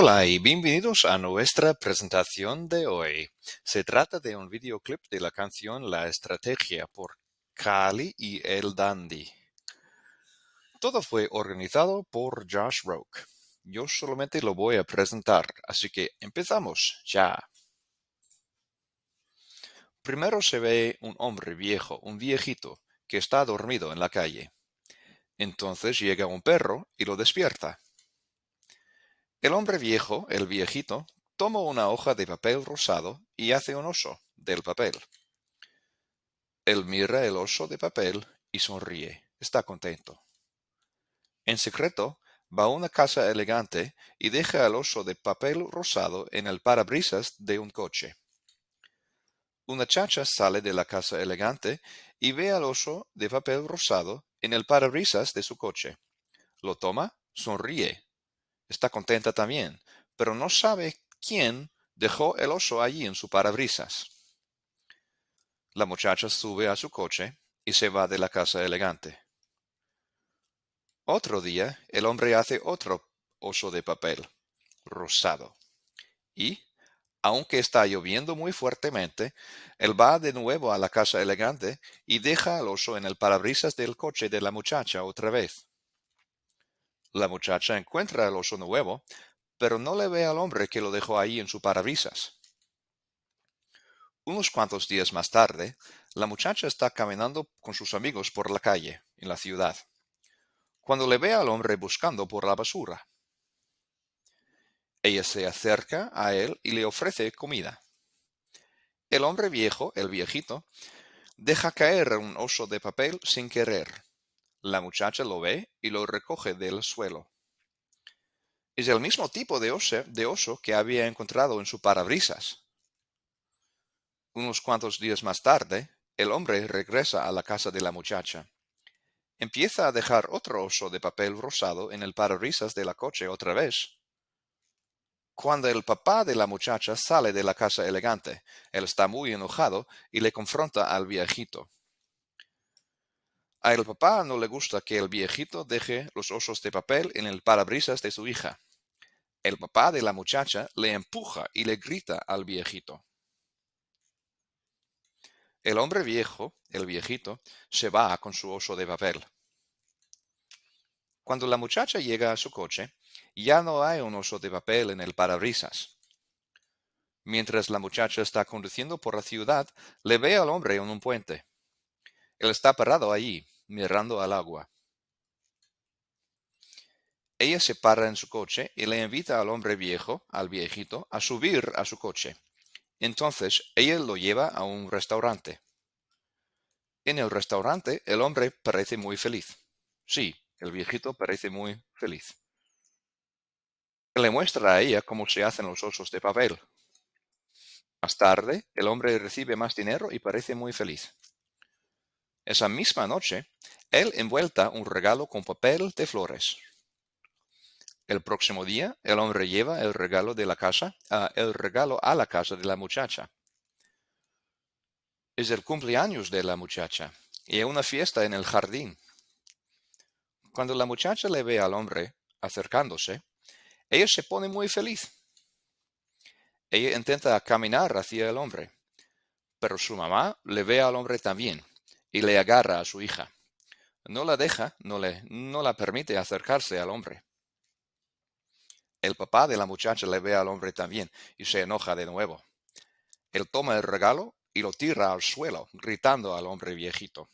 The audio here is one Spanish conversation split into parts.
Hola y bienvenidos a nuestra presentación de hoy. Se trata de un videoclip de la canción La Estrategia por Kali y El Dandy. Todo fue organizado por Josh Roque. Yo solamente lo voy a presentar, así que empezamos ya. Primero se ve un hombre viejo, un viejito, que está dormido en la calle. Entonces llega un perro y lo despierta. El hombre viejo, el viejito, toma una hoja de papel rosado y hace un oso del papel. Él mira el oso de papel y sonríe. Está contento. En secreto, va a una casa elegante y deja el oso de papel rosado en el parabrisas de un coche. Una chacha sale de la casa elegante y ve al oso de papel rosado en el parabrisas de su coche. Lo toma, sonríe. Está contenta también, pero no sabe quién dejó el oso allí en su parabrisas. La muchacha sube a su coche y se va de la casa elegante. Otro día, el hombre hace otro oso de papel, rosado. Y, aunque está lloviendo muy fuertemente, él va de nuevo a la casa elegante y deja al oso en el parabrisas del coche de la muchacha otra vez. La muchacha encuentra el oso nuevo, pero no le ve al hombre que lo dejó ahí en su parabrisas. Unos cuantos días más tarde, la muchacha está caminando con sus amigos por la calle, en la ciudad, cuando le ve al hombre buscando por la basura. Ella se acerca a él y le ofrece comida. El hombre viejo, el viejito, deja caer un oso de papel sin querer. La muchacha lo ve y lo recoge del suelo. Es el mismo tipo de oso que había encontrado en su parabrisas. Unos cuantos días más tarde, el hombre regresa a la casa de la muchacha. Empieza a dejar otro oso de papel rosado en el parabrisas de la coche otra vez. Cuando el papá de la muchacha sale de la casa elegante, él está muy enojado y le confronta al viejito. A el papá no le gusta que el viejito deje los osos de papel en el parabrisas de su hija. El papá de la muchacha le empuja y le grita al viejito. El hombre viejo, el viejito, se va con su oso de papel. Cuando la muchacha llega a su coche, ya no hay un oso de papel en el parabrisas. Mientras la muchacha está conduciendo por la ciudad, le ve al hombre en un puente. Él está parado allí, mirando al agua. Ella se para en su coche y le invita al hombre viejo, al viejito, a subir a su coche. Entonces ella lo lleva a un restaurante. En el restaurante el hombre parece muy feliz. Sí, el viejito parece muy feliz. Le muestra a ella cómo se hacen los osos de papel. Más tarde, el hombre recibe más dinero y parece muy feliz. Esa misma noche, él envuelta un regalo con papel de flores. El próximo día, el hombre lleva el regalo a la casa de la muchacha. Es el cumpleaños de la muchacha y hay una fiesta en el jardín. Cuando la muchacha le ve al hombre acercándose, ella se pone muy feliz. Ella intenta caminar hacia el hombre, pero su mamá le ve al hombre también y le agarra a su hija. No la deja, no la permite acercarse al hombre. El papá de la muchacha le ve al hombre también y se enoja de nuevo. Él toma el regalo y lo tira al suelo, gritando al hombre viejito.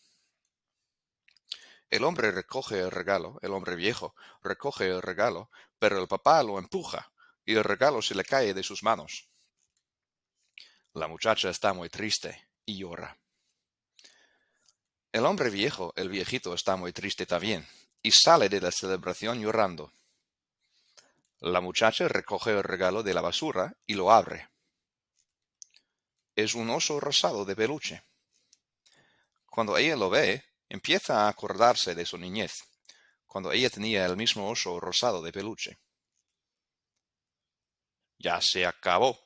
El hombre recoge el regalo, el hombre viejo recoge el regalo, pero el papá lo empuja y el regalo se le cae de sus manos. La muchacha está muy triste y llora. El hombre viejo, el viejito, está muy triste también y sale de la celebración llorando. La muchacha recoge el regalo de la basura y lo abre. Es un oso rosado de peluche. Cuando ella lo ve, empieza a acordarse de su niñez, cuando ella tenía el mismo oso rosado de peluche. Ya se acabó.